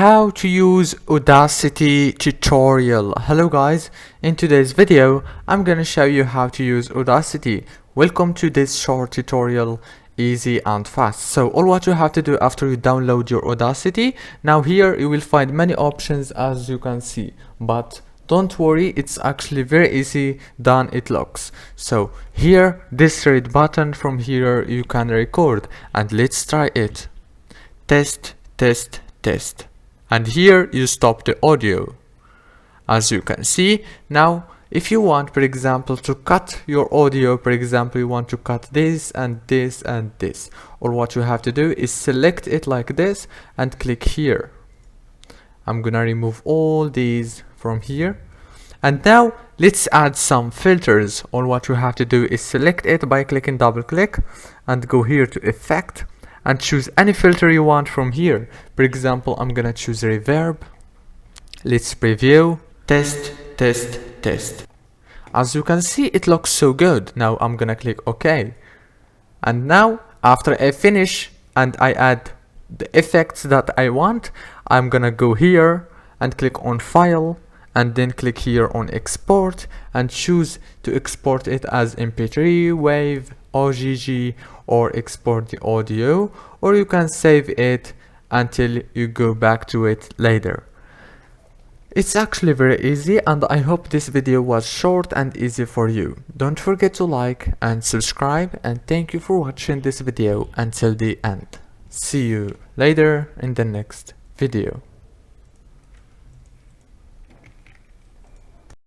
How to use Audacity tutorial. Hello guys, in today's video I'm gonna show you how to use Audacity. Welcome to this short tutorial, easy and fast. So all what you have to do after you download your Audacity, now here you will find many options as you can see, but don't worry, it's actually very easy than it looks. So here, this red button, from here you can record, and let's try it. Test, test, test. And here you stop the audio. As you can see, now if you want, for example, to cut your audio, for example, you want to cut this and this and this, or what you have to do is select it like this and click here. I'm gonna remove all these from here. And now let's add some filters. All what you have to do is select it by clicking double click and go here to effect and choose any filter you want from here. For example, I'm gonna choose reverb. Let's preview. Test, test, test. As you can see, it looks so good. Now I'm gonna click OK. And now after I finish and I add the effects that I want, I'm gonna go here and click on file and then click here on export and choose to export it as MP3, WAV, OGG, or export the audio, or you can save it until you go back to it later. It's actually very easy, and I hope this video was short and easy for you. Don't forget to like and subscribe, and thank you for watching this video until the end. See you later in the next video.